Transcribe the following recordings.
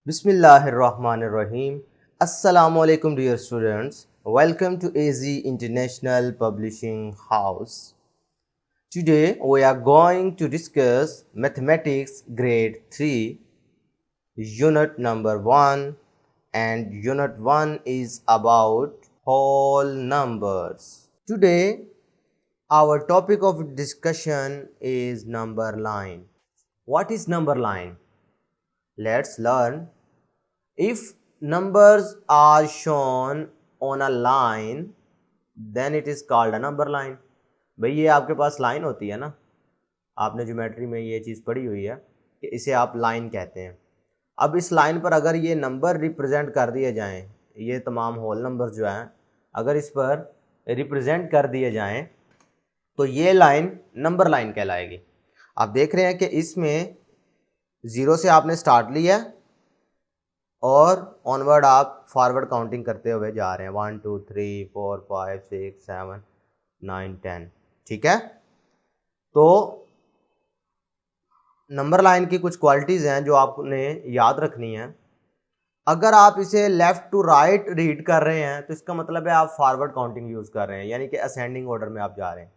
Bismillahirrahmanirrahim. Assalamu alaikum dear students. Welcome to AZ International Publishing House. Today we are going to discuss Mathematics Grade 3 Unit number 1, and Unit 1 is about whole numbers. Today our topic of discussion is number line. What is number line? Let's learn. If numbers are shown on a line, then it is called a number line. भाई ये आपके पास line होती है ना, आपने geometry में ये चीज़ पढ़ी हुई है कि इसे आप लाइन कहते हैं। अब इस लाइन पर अगर ये नंबर रिप्रेजेंट कर दिए जाएं, ये तमाम होल नंबर्स जो हैं अगर इस पर रिप्रेजेंट कर दिए जाएं तो ये लाइन नंबर लाइन कहलाएगी। आप देख रहे हैं कि इसमें ज़ीरो से आपने स्टार्ट लिया और ऑनवर्ड आप फॉरवर्ड काउंटिंग करते हुए जा रहे हैं 1 2 3 4 5 6 7 9 10। ठीक है, तो नंबर लाइन की कुछ क्वालिटीज़ हैं जो आपने याद रखनी है। अगर आप इसे लेफ़्ट टू राइट रीड कर रहे हैं तो इसका मतलब है आप फॉरवर्ड काउंटिंग यूज़ कर रहे हैं, यानी कि असेंडिंग ऑर्डर में आप जा रहे हैं।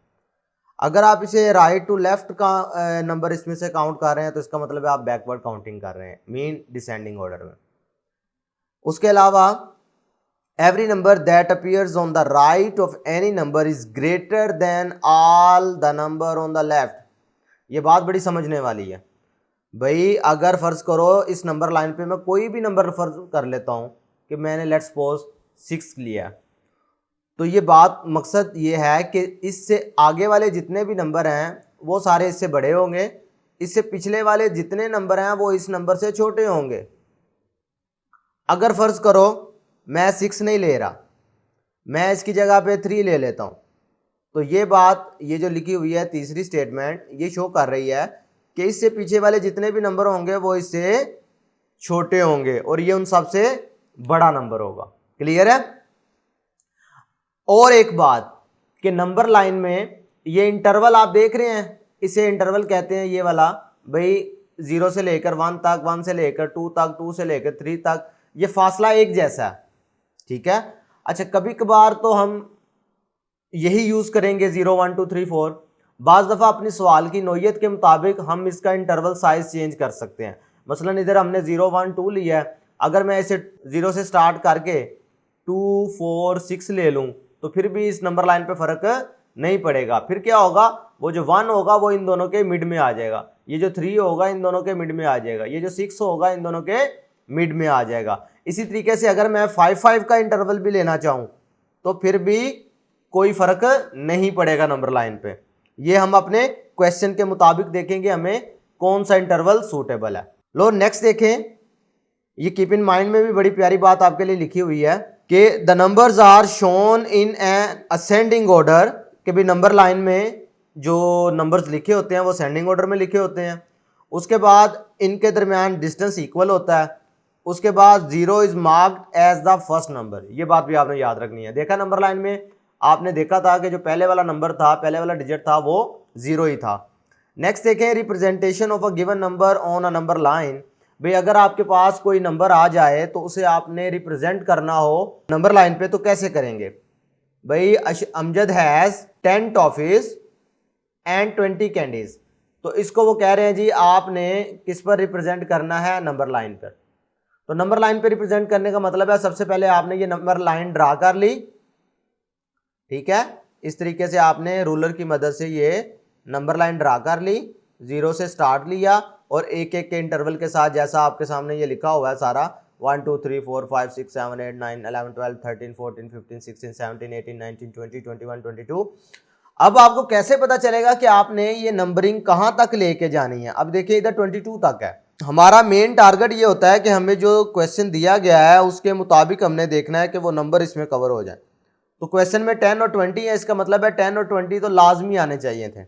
अगर आप इसे राइट टू लेफ़्ट का नंबर इसमें से काउंट कर रहे हैं तो इसका मतलब है आप बैकवर्ड काउंटिंग कर रहे हैं, मीन डिसेंडिंग ऑर्डर में। उसके अलावा every number that appears on the right of any number is greater than all the number on the left. ये बात बड़ी समझने वाली है भाई। अगर फ़र्ज़ करो इस नंबर लाइन पे मैं कोई भी नंबर फ़र्ज कर लेता हूँ कि मैंने लेट्स सपोज 6 लिया, तो ये बात मकसद ये है कि इससे आगे वाले जितने भी नंबर हैं वो सारे इससे बड़े होंगे, इससे पिछले वाले जितने नंबर हैं वो इस नंबर से छोटे होंगे। अगर फ़र्ज़ करो मैं 6 नहीं ले रहा, मैं इसकी जगह पे 3 ले लेता हूँ, तो ये बात ये जो लिखी हुई है तीसरी स्टेटमेंट ये शो कर रही है कि इससे पीछे वाले जितने भी नंबर होंगे वो इससे छोटे होंगे और ये उन सबसे बड़ा नंबर होगा। क्लियर है? और एक बात कि नंबर लाइन में ये इंटरवल आप देख रहे हैं, इसे इंटरवल कहते हैं। ये वाला भाई 0 से लेकर 1 तक, 1 से लेकर 2 तक, 2 से लेकर 3 तक, ये फासला एक जैसा है। ठीक है, अच्छा कभी कभार तो हम यही यूज़ करेंगे 0 1 2 3 4। बाज़ दफ़ा अपनी सवाल की नोयत के मुताबिक हम इसका इंटरवल साइज़ चेंज कर सकते हैं। मसलन इधर हमने 0 1 2 लिया है, अगर मैं इसे 0 से स्टार्ट करके 2 4 6 ले लूँ तो फिर भी इस नंबर लाइन पे फ़र्क नहीं पड़ेगा। फिर क्या होगा, वो जो 1 होगा वो इन दोनों के मिड में आ जाएगा, ये जो 3 होगा इन दोनों के मिड में आ जाएगा, ये जो 6 होगा इन दोनों के मिड में आ जाएगा। इसी तरीके से अगर मैं 5 5 का इंटरवल भी लेना चाहूँ तो फिर भी कोई फ़र्क नहीं पड़ेगा नंबर लाइन पे। ये हम अपने क्वेश्चन के मुताबिक देखेंगे हमें कौन सा इंटरवल सूटेबल है। लो नेक्स्ट देखें, ये कीप इन माइंड में भी बड़ी प्यारी बात आपके लिए लिखी हुई है कि the numbers are shown in an ascending order, कि भी नंबर लाइन में जो नंबर्स लिखे होते हैं वो असेंडिंग ऑर्डर में लिखे होते हैं। उसके बाद इनके दरमियान डिस्टेंस इक्वल होता है। उसके बाद 0 is marked as the first number, ये बात भी आपने याद रखनी है। देखा नंबर लाइन में आपने देखा था कि जो पहले वाला नंबर था, पहले वाला डिजिट था वो 0 ही था। नेक्स्ट देखें, representation of a given number on a number line. भाई अगर आपके पास कोई नंबर आ जाए तो उसे आपने रिप्रेजेंट करना हो नंबर लाइन पे तो कैसे करेंगे? भाई Amjad has 10 toffees and 20 candies, तो इसको वो कह रहे हैं जी आपने किस पर रिप्रेजेंट करना है? नंबर लाइन पर। तो नंबर लाइन पे रिप्रेजेंट करने का मतलब है सबसे पहले आपने ये नंबर लाइन ड्रा कर ली। ठीक है, इस तरीके से आपने रूलर की मदद से ये नंबर लाइन ड्रा कर ली, 0 से स्टार्ट लिया और एक एक के इंटरवल के साथ जैसा आपके सामने ये लिखा हुआ है सारा 1 2 3 4 5 6 7 8 9 11 12 13 14 15 16 17 18 19 20 21 22। अब आपको कैसे पता चलेगा कि आपने ये नंबरिंग कहाँ तक लेके जानी है? अब देखिए इधर 22 तक है। हमारा मेन टारगेट ये होता है कि हमें जो क्वेश्चन दिया गया है उसके मुताबिक हमने देखना है कि वो नंबर इसमें कवर हो जाए। तो क्वेश्चन में 10 और 20 है, इसका मतलब है 10 और 20 तो लाजमी आने चाहिए थे।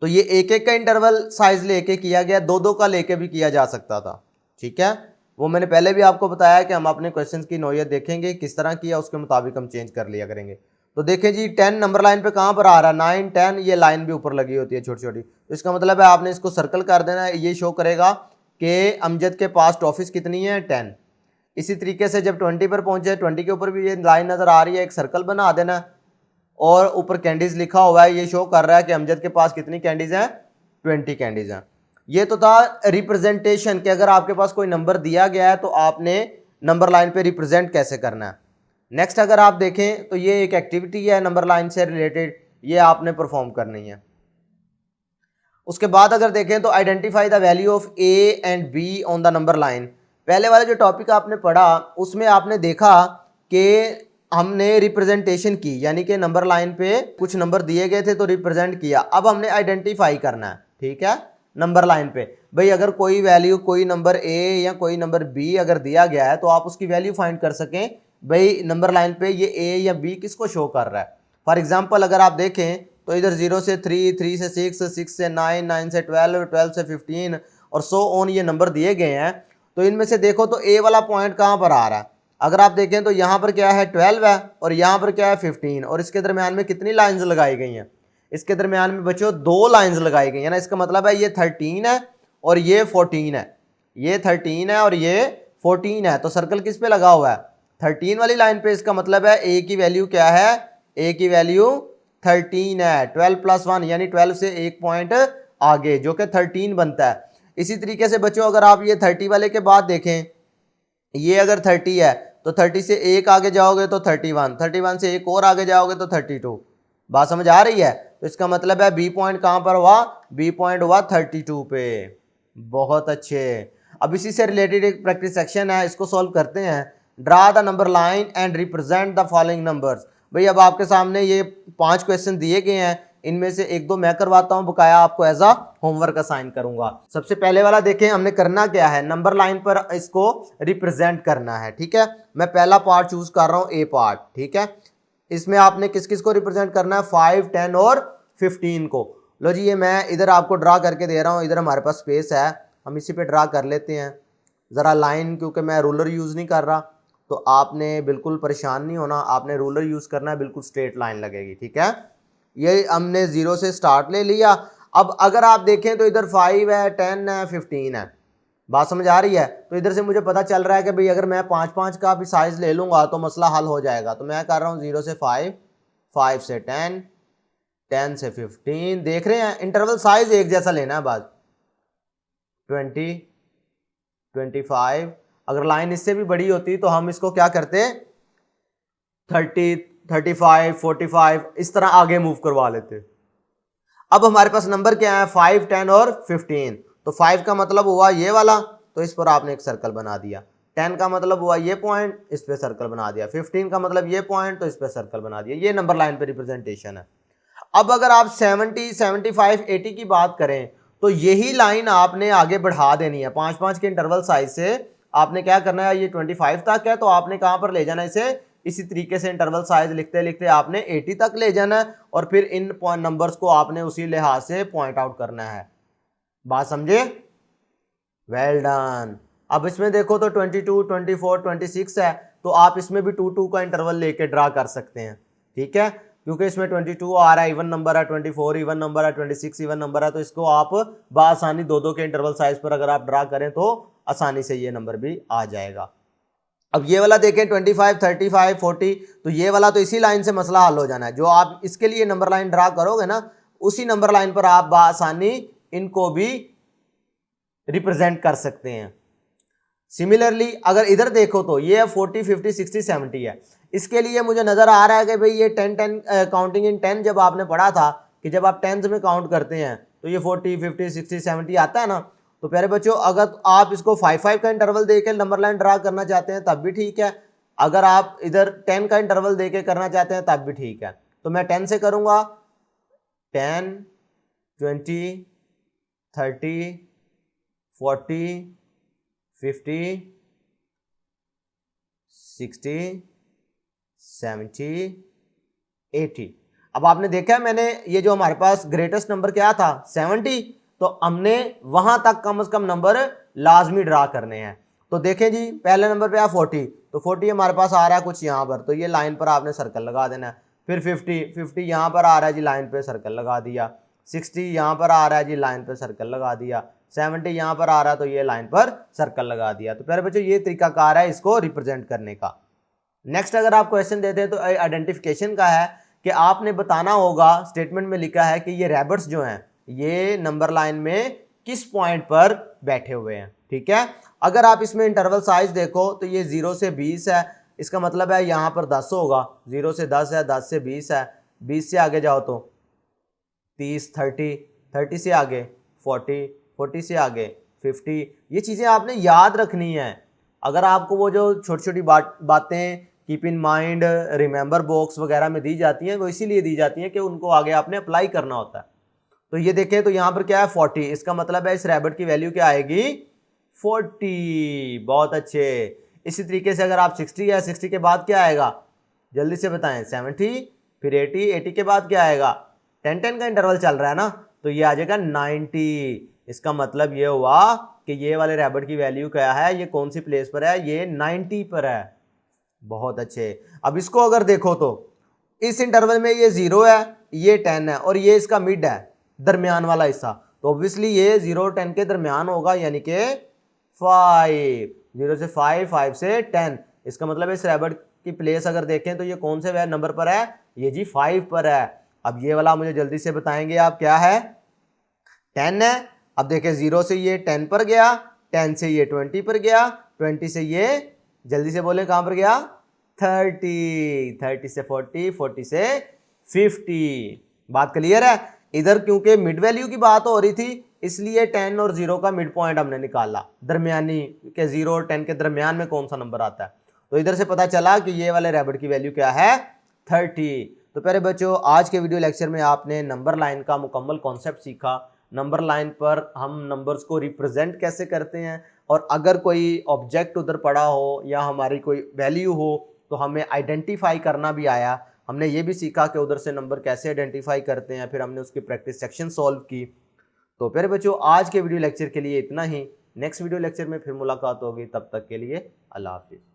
तो ये एक एक का इंटरवल साइज लेके किया गया, 2 2 का लेके भी किया जा सकता था। ठीक है, वो मैंने पहले भी आपको बताया कि हम अपने क्वेश्चन की नौयत देखेंगे किस तरह किया, उसके मुताबिक हम चेंज कर लिया करेंगे। तो देखें जी 10 नंबर लाइन पे कहाँ पर आ रहा है? 9 10, ये लाइन भी ऊपर लगी होती है छोटी छोटी, तो इसका मतलब है आपने इसको सर्कल कर देना है, ये शो करेगा कि अमजद के पास टॉफिस कितनी है 10। इसी तरीके से जब 20 पर पहुंचे, 20 के ऊपर भी ये लाइन नज़र आ रही है, एक सर्कल बना देना और ऊपर कैंडीज लिखा हुआ है, ये शो कर रहा है कि अमजद के पास कितनी कैंडीज हैं, 20 कैंडीज हैं। ये तो था रिप्रेजेंटेशन कि अगर आपके पास कोई नंबर दिया गया है तो आपने नंबर लाइन पे रिप्रेजेंट कैसे करना है। नेक्स्ट अगर आप देखें तो ये एक एक्टिविटी है नंबर लाइन से रिलेटेड, ये आपने परफॉर्म करनी है। उसके बाद अगर देखें तो identify the value of A and be on the number line. पहले वाला जो टॉपिक आपने पढ़ा उसमें आपने देखा कि हमने रिप्रेजेंटेशन की, यानी कि नंबर लाइन पे कुछ नंबर दिए गए थे तो रिप्रेजेंट किया। अब हमने आइडेंटिफाई करना है, ठीक है, नंबर लाइन पे भाई अगर कोई वैल्यू, कोई नंबर ए या कोई नंबर बी अगर दिया गया है तो आप उसकी वैल्यू फाइंड कर सकें भाई नंबर लाइन पे ये ए या बी किसको शो कर रहा है। फॉर एग्जाम्पल अगर आप देखें तो इधर 0 से 3, 3 से 6, 6 से 9, 9 से 12, 12 से 15 और सो ऑन ये नंबर दिए गए हैं। तो इनमें से देखो तो ए वाला पॉइंट कहाँ पर आ रहा है, अगर आप देखें तो यहाँ पर क्या है 12 है और यहाँ पर क्या है 15, और इसके दरमियान में कितनी लाइंस लगाई गई हैं, इसके दरमियान में बच्चों 2 लाइंस लगाई गई है ना। इसका मतलब है ये 13 है और ये 14 है, ये 13 है और ये 14 है। तो सर्कल किस पे लगा हुआ है, 13 वाली लाइन पे। इसका मतलब है ए की वैल्यू क्या है, ए की वैल्यू 13 है। 12 + 1 यानी 12 से एक पॉइंट आगे जो कि 13 बनता है। इसी तरीके से बच्चों अगर आप ये 30 वाले के बाद देखें, ये अगर 30 है तो 30 से एक आगे जाओगे तो 31, 31 से एक और आगे जाओगे तो 32। बात समझ आ रही है। तो इसका मतलब है बी पॉइंट कहाँ पर हुआ, बी पॉइंट हुआ 32 पे। बहुत अच्छे। अब इसी से रिलेटेड एक प्रैक्टिस सेक्शन है, इसको सॉल्व करते हैं। Draw the number line and represent the following numbers. भाई अब आपके सामने ये 5 क्वेश्चन दिए गए हैं, इनमें से 1-2 मैं करवाता हूं, बकाया आपको एज अ होमवर्क असाइन करूंगा। सबसे पहले वाला देखें, हमने करना क्या है, नंबर लाइन पर इसको रिप्रेजेंट करना है, ठीक है। मैं पहला पार्ट चूज कर रहा हूं, ए पार्ट, ठीक है। इसमें आपने किस किस को रिप्रेजेंट करना है, 5, 10 और 15 को। लो जी, ये मैं इधर आपको ड्रा करके दे रहा हूँ, इधर हमारे पास स्पेस है, हम इसी पे ड्रा कर लेते हैं ज़रा लाइन, क्योंकि मैं रूलर यूज़ नहीं कर रहा। तो आपने बिल्कुल परेशान नहीं होना, आपने रूलर यूज़ करना है, बिल्कुल स्ट्रेट लाइन लगेगी, ठीक है। ये हमने 0 से स्टार्ट ले लिया। अब अगर आप देखें तो इधर 5 है, 10 है, 15 है। बात समझ आ रही है। तो इधर से मुझे पता चल रहा है कि भाई अगर मैं 5-5 का भी साइज ले लूँगा तो मसला हल हो जाएगा। तो मैं कर रहा हूँ 0 से 5, 5 से 10, 10 से 15। देख रहे हैं, इंटरवल साइज एक जैसा लेना है। बाद 20, 25। अगर लाइन इससे भी बड़ी होती तो हम इसको क्या करते, 30, 35, 45 इस तरह आगे मूव करवा लेते। अब हमारे पास नंबर क्या है, 5, 10 और 15। तो 5 का मतलब हुआ ये वाला, तो इस पर आपने एक सर्कल बना दिया। 10 का मतलब हुआ ये पॉइंट, इस पे सर्कल बना दिया। 15 का मतलब ये पॉइंट, तो इस पे सर्कल बना दिया। ये नंबर लाइन पे रिप्रेजेंटेशन है। अब अगर आप 70, 75, 80 की बात करें तो यही लाइन आपने आगे बढ़ा देनी है। 5-5 के इंटरवल साइज से आपने क्या करना है, ये 25 तक है तो आपने कहां पर ले जाना है इसे, इसी तरीके से इंटरवल साइज लिखते लिखते आपने 80 तक ले जाना है और फिर इन नंबर्स को आपने उसी लिहाज से पॉइंट आउट करना है। बात समझे, वेल डन। अब इसमें देखो तो 22, 24, 26 है, तो आप इसमें भी 2-2 का इंटरवल लेके ड्रा कर सकते हैं, ठीक है। क्योंकि इसमें 22 आ रहा है, इवन नंबर है, 24 इवन नंबर है, 26 इवन नंबर है, तो इसको आप बआसानी 2-2 के इंटरवल साइज पर अगर आप ड्रा करें तो आसानी से ये नंबर भी आ जाएगा। अब ये वाला देखें 25, 35, 40, तो ये वाला तो इसी लाइन से मसला हल हो जाना है। जो आप इसके लिए नंबर लाइन ड्रा करोगे ना, उसी नंबर लाइन पर आप बआसानी इनको भी रिप्रेजेंट कर सकते हैं। सिमिलरली अगर इधर देखो तो ये 40, 50, 60, 70 है। इसके लिए मुझे नजर आ रहा है कि भाई ये 10 काउंटिंग इन 10 जब आपने पढ़ा था कि जब आप 10s में काउंट करते हैं तो ये 40, 50, 60, 70 आता है ना। तो प्यारे बच्चों, अगर आप इसको 5-5 का इंटरवल देकर नंबर लाइन ड्रा करना चाहते हैं तब भी ठीक है, अगर आप इधर 10 का इंटरवल देके करना चाहते हैं तब भी ठीक है। तो मैं 10 से करूंगा, 10, 20, 30, 40, 50, 60, 70, 80। अब आपने देखा है मैंने ये जो हमारे पास ग्रेटेस्ट नंबर क्या था 70, तो हमने वहां तक कम से कम नंबर लाजमी ड्रा करने हैं। तो देखें जी, पहले नंबर पे आ 40, तो 40 हमारे पास आ रहा है कुछ यहाँ पर, तो ये लाइन पर आपने सर्कल लगा देना है। फिर 50 यहाँ पर आ रहा है जी, लाइन पे सर्कल लगा दिया। 60 यहाँ पर आ रहा है जी, लाइन पे सर्कल लगा दिया। 70 यहाँ पर आ रहा है तो ये लाइन पर सर्कल लगा दिया। तो प्यारे बच्चों ये तरीकाकार है इसको रिप्रेजेंट करने का। नेक्स्ट अगर आप क्वेश्चन देते हैं तो आइडेंटिफिकेशन का है कि आपने बताना होगा, स्टेटमेंट में लिखा है कि ये रैबिट्स जो हैं ये नंबर लाइन में किस पॉइंट पर बैठे हुए हैं। ठीक है, अगर आप इसमें इंटरवल साइज देखो तो ये 0 से 20 है, इसका मतलब है यहाँ पर 10 होगा, 0 से 10 है, 10 से 20 है, 20 से आगे जाओ तो 30, 30, 30 से आगे 40, 40 से आगे 50। ये चीज़ें आपने याद रखनी है। अगर आपको वो जो छोटी छोटी बातें keep in mind, remember box वगैरह में दी जाती हैं, वो इसीलिए दी जाती हैं कि उनको आगे आपने अप्लाई करना होता है। तो ये देखें तो यहाँ पर क्या है 40, इसका मतलब है इस रैबिट की वैल्यू क्या आएगी 40। बहुत अच्छे। इसी तरीके से अगर आप 60 है, 60 के बाद क्या आएगा जल्दी से बताएं 70, फिर 80, 80 के बाद क्या आएगा 10-10 का इंटरवल चल रहा है ना, तो ये आ जाएगा 90। इसका मतलब ये हुआ कि ये वाले रैबिट की वैल्यू क्या है, ये कौन सी प्लेस पर है, ये 90 पर है। बहुत अच्छे। अब इसको अगर देखो तो इस इंटरवल में ये 0 है, ये 10 है और ये इसका मिड है, दरमियान वाला हिस्सा, तो ऑब्वियसली ये 0 और 10 के दरमियान होगा, यानी कि 5, 0 से 5, 5 से 10। इसका मतलब इस रैबिट की प्लेस अगर देखें तो ये कौन से नंबर पर है, ये जी 5 पर है। अब ये वाला मुझे जल्दी से बताएंगे आप क्या है, 10 है। अब देखें 0 से ये 10 पर गया, 10 से ये 20 पर गया, 20 से ये जल्दी से बोले कहां पर गया 30, 30 से 40, 40 से 50। बात क्लियर है। इधर क्योंकि मिड वैल्यू की बात हो रही थी इसलिए 10 और 0 का मिड पॉइंट हमने निकाला, दरमियानी के 0 और 10 के दरमियान में कौन सा नंबर आता है। तो इधर से पता चला कि ये वाले रैबिट की वैल्यू क्या है 30। तो प्यारे बच्चों आज के वीडियो लेक्चर में आपने नंबर लाइन का मुकम्मल कॉन्सेप्ट सीखा। नंबर लाइन पर हम नंबर्स को रिप्रेजेंट कैसे करते हैं, और अगर कोई ऑब्जेक्ट उधर पड़ा हो या हमारी कोई वैल्यू हो तो हमें आइडेंटिफाई करना भी आया। हमने ये भी सीखा कि उधर से नंबर कैसे आइडेंटिफाई करते हैं, फिर हमने उसकी प्रैक्टिस सेक्शन सॉल्व की। तो प्यारे बच्चों आज के वीडियो लेक्चर के लिए इतना ही। नेक्स्ट वीडियो लेक्चर में फिर मुलाकात होगी, तब तक के लिए अल्लाह हाफिज़।